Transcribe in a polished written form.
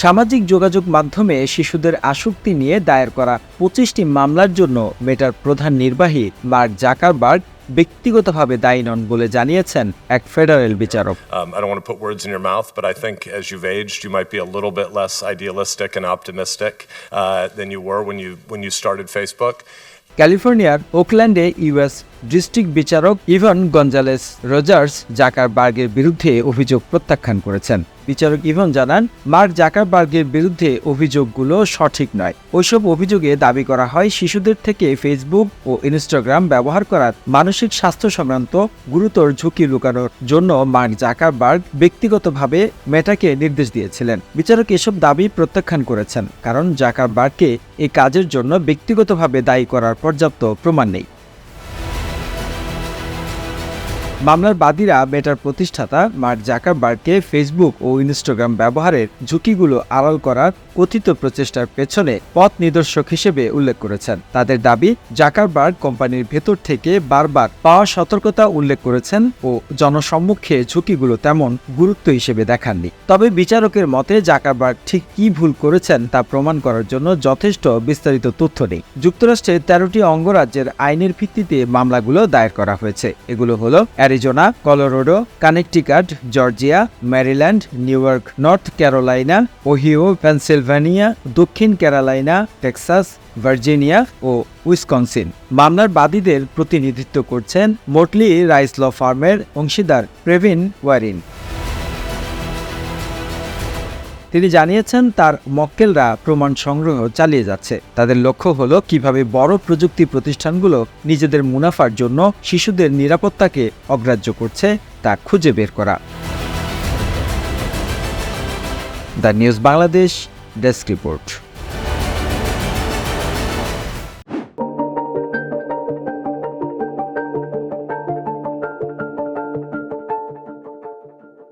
সামাজিক যোগাযোগ মাধ্যমে শিশুদের আসক্তি নিয়ে দায়ের করা ২৫টি মামলার জন্য মেটার প্রধান নির্বাহী মার্ক জাকারবার্গ ব্যক্তিগতভাবে দায়ী নন বলে জানিয়েছেন এক ফেডারেল বিচারক। I don't want to put words in your mouth, but I think as you've aged, you might be a little bit less idealistic and optimistic than you were when you started Facebook. ক্যালিফোর্নিয়ার ওকল্যান্ডে US district বিচারক Ivan Gonzalez Rogers জাকারবার্গের বিরুদ্ধে অভিযোগ প্রত্যাখ্যান করেছেন। বিচারক Ivan জানান, mark জাকারবার্গের বিরুদ্ধে অভিযোগগুলো সঠিক নয়। ওইসব অভিযোগে দাবি করা হয় শিশুদের থেকে ফেসবুক ও ইনস্টাগ্রাম ব্যবহার করার মানসিক স্বাস্থ্য সংক্রান্ত গুরুতর ঝুঁকি লুকানোর জন্য মার্ক জাকারবার্গ ব্যক্তিগতভাবে মেটাকে নির্দেশ দিয়েছিলেন। বিচারক এসব দাবি প্রত্যাখ্যান করেছেন, কারণ জাকারবার্গকে এই কাজের জন্য ব্যক্তিগতভাবে দায়ী করার পর্যাপ্ত প্রমাণ নেই। মামলার বাদীরা মেটার প্রতিষ্ঠাতা মার্ক জাকারবার্গকে ফেসবুক ও ইনস্টাগ্রাম ব্যবহারের ঝুঁকিগুলো আড়াল করার কথিত প্রচেষ্টার পেছনে পথ নিদর্শক হিসেবে উল্লেখ করেছেন। তাদের দাবি, জাকারবার্গ কোম্পানির ভেতর থেকে বারবার পাওয়া সতর্কতা উল্লেখ করেছেন ও জনসম্মুখে ঝুঁকিগুলো তেমন গুরুত্ব হিসেবে দেখাননি। তবে বিচারকের মতে জাকারবার্গ ঠিক কি ভুল করেছেন তা প্রমাণ করার জন্য যথেষ্ট বিস্তারিত তথ্য নেই। যুক্তরাষ্ট্রের 13টি অঙ্গরাজ্যের আইনের ভিত্তিতে মামলাগুলো দায়ের করা হয়েছে। এগুলো হলো Arizona, Colorado, Connecticut, Georgia, Maryland, new York, north Carolina, Ohio, Pennsylvania, দক্ষিণ ক্যারোলাইনা, টেক্সাস, ভার্জিনিয়া ও উইসকনসিন। মামলার বাদীদের প্রতিনিধিত্ব করছেন মোটলি রাইস ল ফার্মের অংশীদার প্রেভিন ওয়ারিন। তিনি জানিয়েছেন, তার মক্কেলরা প্রমাণ সংগ্রহ চালিয়ে যাচ্ছে। তাদের লক্ষ্য হলো কিভাবে বড় প্রযুক্তি প্রতিষ্ঠানগুলো নিজেদের মুনাফার জন্য শিশুদের নিরাপত্তাকে অগ্রাহ্য করছে তা খুঁজে বের করা। The news Bangladesh desk report.